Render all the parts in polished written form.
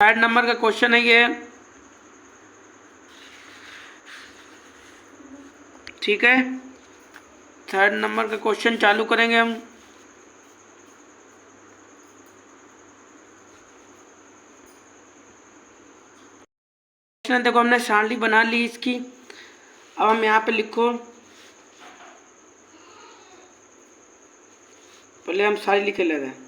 Third number का question है ये, ठीक है। थर्ड नंबर का क्वेश्चन चालू करेंगे हम। देखो हमने सारणी बना ली इसकी। अब हम यहाँ पे लिखो, पहले हम सारी लिखे ले रहे हैं।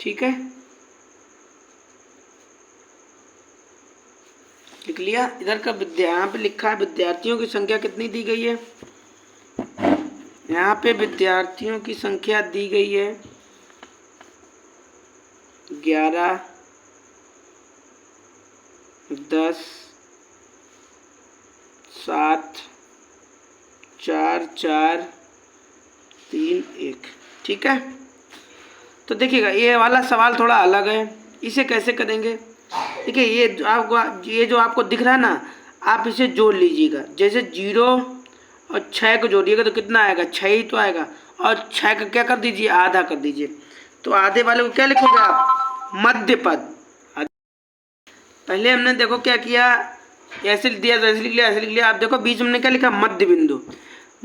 ठीक है, लिख लिया। इधर का यहाँ पे लिखा है विद्यार्थियों की संख्या कितनी दी गई है। यहाँ पे विद्यार्थियों की संख्या दी गई है 11, 10, 7, 4, 4, 3, 1। ठीक है, तो देखिएगा ये वाला सवाल थोड़ा अलग है, इसे कैसे करेंगे। देखिए ये जो आपको दिख रहा है ना, आप इसे जोड़ लीजिएगा। जैसे 0 और 6 को जोड़िएगा तो कितना आएगा, 6 ही तो आएगा। और 6 का क्या कर दीजिए, आधा कर दीजिए। तो आधे वाले को क्या लिखोगे आप, मध्य पद। पहले हमने देखो क्या किया, ऐसे लिख दिया, ऐसे लिख लिया, ऐसे लिख लिया। आप देखो बीच में हमने क्या लिखा, मध्य बिंदु।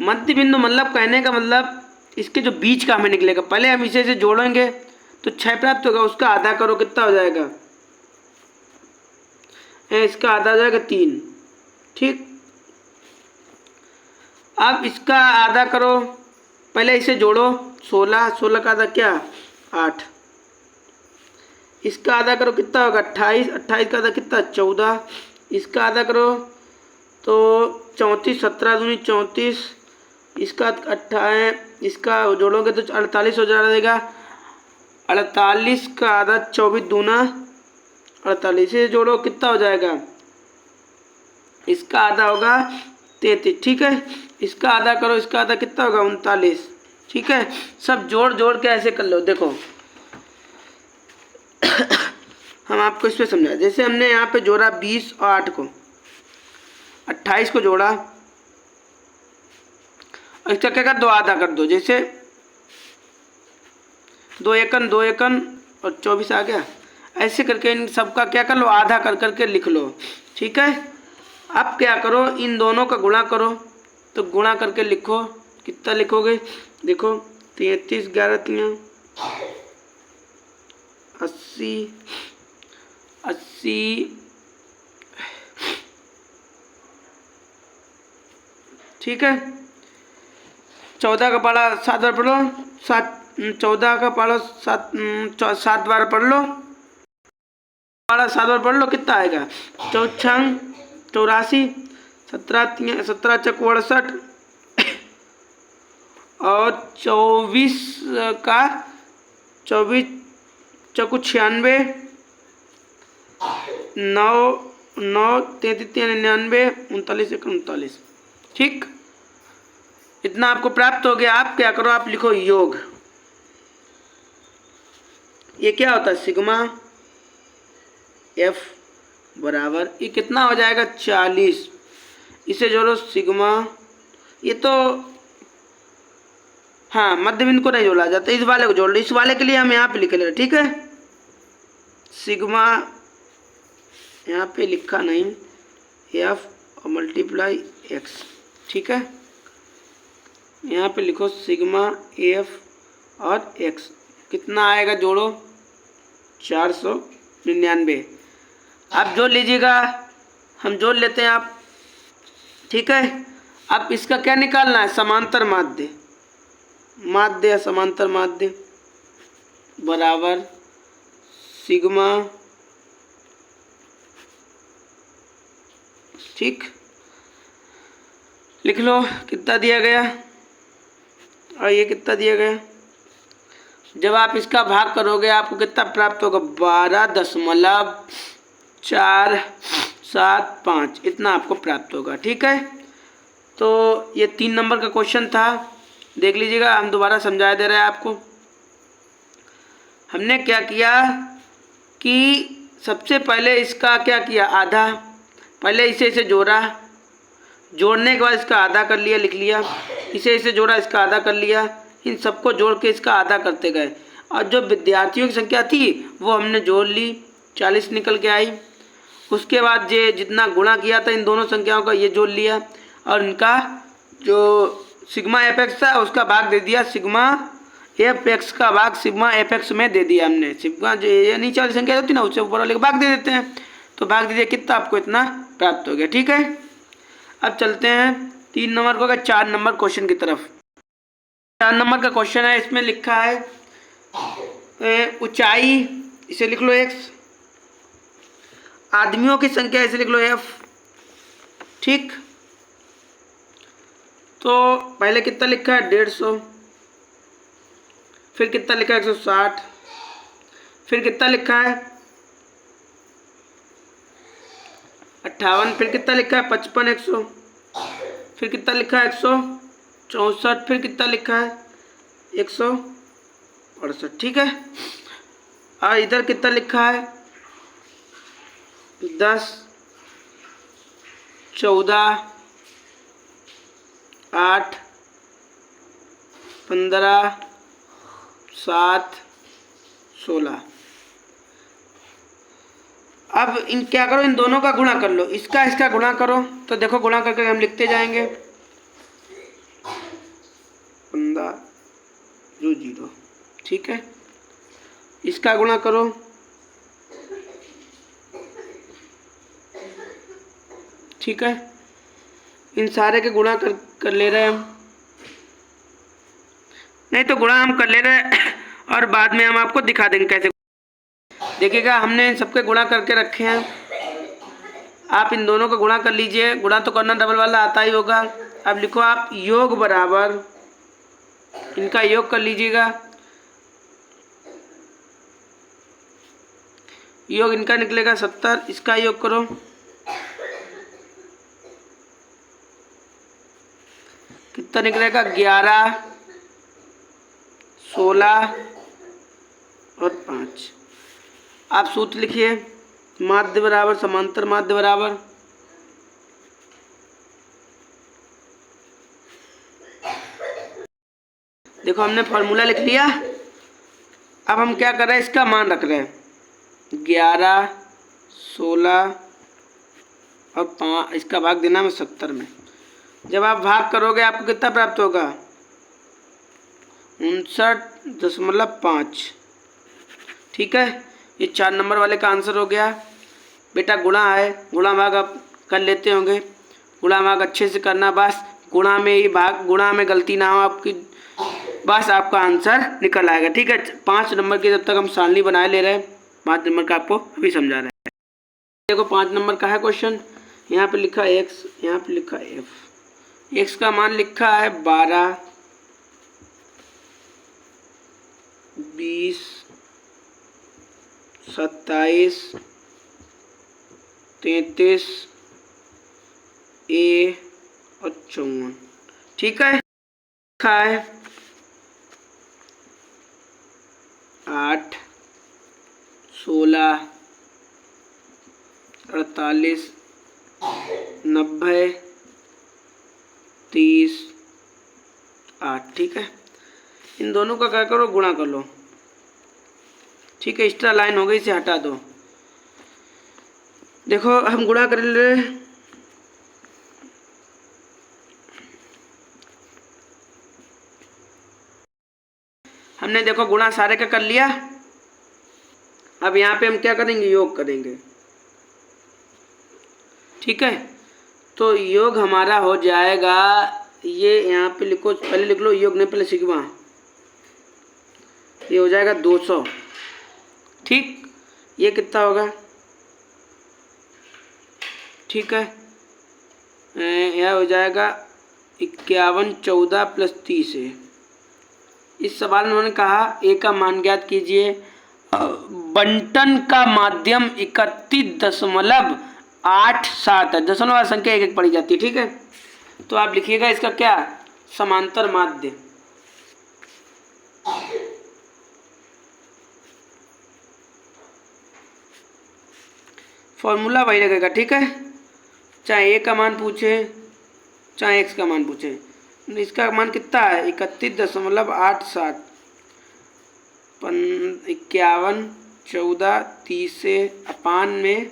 मध्य बिंदु मतलब कहने का मतलब इसके जो बीच का हमें निकलेगा। पहले हम इसे जोड़ेंगे तो 6 प्राप्त होगा, उसका आधा करो कितना हो जाएगा, इसका आधा हो जाएगा 3। ठीक, अब इसका आधा करो, पहले इसे जोड़ो, 16, 16 का आधा क्या, 8। इसका आधा करो कितना होगा, 28, 28 का आधा कितना, 14। इसका आधा करो तो 34, 17 दूनी 34। इसका 28, इसका जोड़ोगे तो 48 हो जाएगा। 48 का आधा 24 दूना 48, से जोड़ो कितना हो जाएगा, इसका आधा होगा 33। ठीक है, इसका आधा करो, इसका आधा कितना होगा, 39। ठीक है, सब जोड़ जोड़ के ऐसे कर लो। देखो हम आपको इस पर समझा, जैसे हमने यहाँ पे जोड़ा 20 और 8 को, 28 को जोड़ा, इसका क्या कर दो, आधा कर दो। जैसे 2 एकन 2 एकन और 24 आ गया। ऐसे करके इन सबका क्या कर लो, आधा कर करके लिख लो। ठीक है, अब क्या करो, इन दोनों का गुणा करो, तो गुणा करके लिखो, कितना लिखोगे, देखो 33, 11 3 80, 80। ठीक है, 14 का पारा 7 बार पढ़ लो, 14 का पारा 7 बार पढ़ लो, पारा 7 बार पढ़ लो, कितना आएगा, 4 84, 17 17 चक 68 और 24 का 24 चकु 96, 9 9 33 99 39 39। ठीक, इतना आपको प्राप्त हो गया। आप क्या करो, आप लिखो योग। ये क्या होता है, सिग्मा एफ बराबर, ये कितना हो जाएगा, 40। इसे जोड़ो, सिग्मा, ये तो हाँ मध्य बिंदु को नहीं जोड़ा जाता, इस वाले को जोड़ लो। इस वाले के लिए हम यहाँ पे लिख ले रहे, ठीक है। सिग्मा यहाँ पे लिखा नहीं, एफ और मल्टीप्लाई एक्स। ठीक है, यहाँ पे लिखो सिग्मा एफ और एक्स, कितना आएगा, जोड़ो 499। आप जोड़ लीजिएगा, हम जोड़ लेते हैं आप। ठीक है, अब इसका क्या निकालना है, समांतर माध्य, माध्य या समांतर माध्य बराबर सिग्मा। ठीक, लिख लो कितना दिया गया और ये कितना दिया गया। जब आप इसका भाग करोगे आपको कितना प्राप्त होगा, 12.475, इतना आपको प्राप्त होगा। ठीक है, तो ये 3 नंबर का क्वेश्चन था। देख लीजिएगा, हम दोबारा समझा दे रहे हैं आपको। हमने क्या किया कि सबसे पहले इसका क्या किया, आधा, पहले इसे जोड़ा, जोड़ने के बाद इसका आधा कर लिया, लिख लिया, इसे जोड़ा, इसका आधा कर लिया, इन सबको जोड़ के इसका आधा करते गए, और जो विद्यार्थियों की संख्या थी वो हमने जोड़ ली, 40 निकल के आई। उसके बाद ये जितना गुणा किया था इन दोनों संख्याओं का ये जोड़ लिया, और इनका जो सिग्मा एफ एक्स था उसका भाग दे दिया, सिग्मा एफ एक्स का भाग सिग्मा एफ एक्स में दे दिया हमने। सिग्मा जो ये नीचे वाली संख्या होती है ना उससे ऊपर वाले को भाग दे देते हैं, तो भाग दीजिए कितना, आपको इतना प्राप्त हो गया। ठीक है, अब चलते हैं 3 नंबर को 4 नंबर क्वेश्चन की तरफ। 4 नंबर का क्वेश्चन है, इसमें लिखा है ऊंचाई, इसे लिख लो x, आदमियों की संख्या इसे लिख लो f। ठीक, तो पहले कितना लिखा है 150, फिर कितना लिखा है 160, फिर कितना लिखा है 58, फिर कितना लिखा है 55, 100, फिर कितना लिखा है 164, फिर कितना लिखा है 168। ठीक है, और इधर कितना लिखा है 10, 14, 8, 15, 7, 16। अब इन क्या करो, इन दोनों का गुणा कर लो, इसका गुणा करो, तो देखो गुणा करके हम लिखते जाएंगे 15 जो 0। ठीक है, इसका गुणा करो, ठीक है, इन सारे के गुणा कर ले रहे हैं हम, नहीं तो गुणा हम कर ले रहे हैं और बाद में हम आपको दिखा देंगे कैसे। देखिएगा, हमने इन सबके गुणा करके रखे हैं, आप इन दोनों का गुणा कर लीजिए, गुणा तो करना डबल वाला आता ही होगा। अब लिखो आप योग बराबर, इनका योग कर लीजिएगा, योग इनका निकलेगा 70, इसका योग करो, कितना निकलेगा 11, 16 और 5। आप सूत्र लिखिए, माध्य बराबर समांतर माध्य बराबर देखो हमने फॉर्मूला लिख लिया। अब हम क्या कर रहे हैं, इसका मान रख रहे हैं 11, 16 और 5, इसका भाग देना है 70 में। जब आप भाग करोगे आपको कितना प्राप्त होगा 59.5। ठीक है, ये 4 नंबर वाले का आंसर हो गया। बेटा गुणा है, गुणा भाग आप कर लेते होंगे, गुणा भाग अच्छे से करना, बस गुणा में ही भाग, गुणा में गलती ना हो आपकी, बस आपका आंसर निकल आएगा। ठीक है, 5 नंबर की जब तक हम सारणी बनाए ले रहे हैं, 5 नंबर का आपको अभी समझा रहे हैं। देखो 5 नंबर का है क्वेश्चन, यहाँ पे लिखा है x, यहाँ पे लिखा है f। x का मान लिखा है 12, 20, 27, 33 a और 54। ठीक है, लिखा है 8, 16, 48, 90, 30, 8। ठीक है, इन दोनों का क्या करो, गुणा कर लो। ठीक है, एक्स्ट्रा लाइन हो गई, इसे हटा दो। देखो हम गुणा कर ले, हमने देखो गुणा सारे का कर लिया। अब यहाँ पे हम क्या करेंगे, योग करेंगे। ठीक है, तो योग हमारा हो जाएगा, ये यहाँ पे लिखो, पहले लिख लो योग, नहीं पहले सिग्मा, ये हो जाएगा 200। ठीक, ये कितना होगा, ठीक है, यह हो जाएगा 51, 14 प्लस 30 है। इस सवाल में उन्होंने कहा ए का मान ज्ञात कीजिए, बंटन का माध्यम 31.87 है, दशमलव वाली संख्या एक एक पढ़ी जाती है। ठीक है, तो आप लिखिएगा इसका क्या, समांतर माध्य। फॉर्मूला वही लगेगा, ठीक है। चाहे ए का मान पूछे चाहे एक्स का मान पूछे। इसका मान कितना है 31.87, 51, 14, 30 से अपान में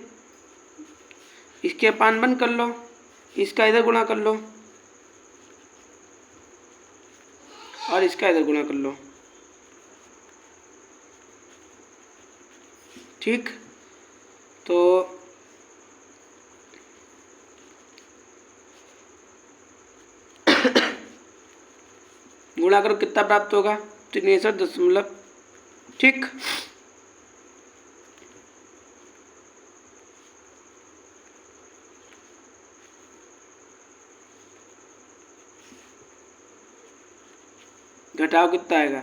इसके अपान बंद कर लो, इसका इधर गुणा कर लो और इसका इधर गुणा कर लो, ठीक। तो गुणा करो कितना प्राप्त होगा 63 ठीक। घटाओ कितना आएगा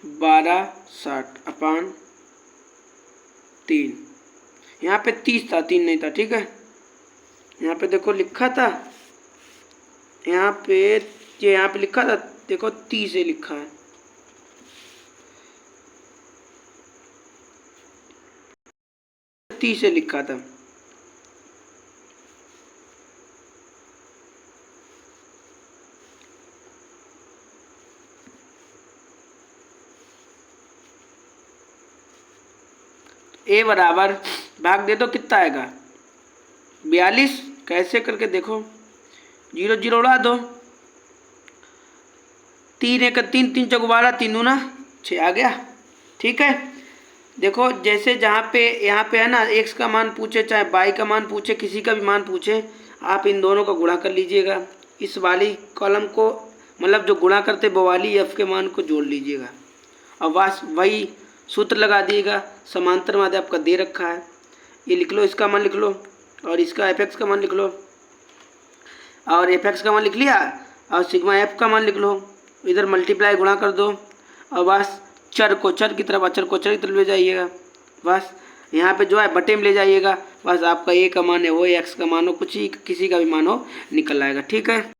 1260 अपान 3। यहाँ पे 30 था, 3 नहीं था, ठीक है। यहाँ पे देखो लिखा था, यहाँ पे लिखा था, देखो 30 से लिखा है, से लिखा था। ए बराबर भाग दे दो कितना आएगा 42। कैसे करके देखो, 0 0 उड़ा दो, 3 1 3 3 चौक 12, 3 दूना 6 आ गया, ठीक है। देखो जैसे जहाँ पे यहाँ पे है ना x का मान पूछे चाहे y का मान पूछे, किसी का भी मान पूछे, आप इन दोनों का गुणा कर लीजिएगा। इस वाली कॉलम को मतलब जो गुणा करते वो वाली f के मान को जोड़ लीजिएगा और बस वही सूत्र लगा दिएगा। समांतर माध्य आपका दे रखा है, ये लिख लो, इसका मान लिख लो और इसका fx का मान लिख लो और fx का मान लिख लिया और सिग्मा f का मान लिख लो, इधर मल्टीप्लाई गुणा कर दो और बस चर को चर की तरफ, अचर को चर की तरफ ले जाइएगा। बस यहाँ पे जो है बटे में ले जाइएगा, बस आपका ए का मान है वो एक्स का मान हो, कुछ ही किसी का भी मान हो निकल आएगा, ठीक है।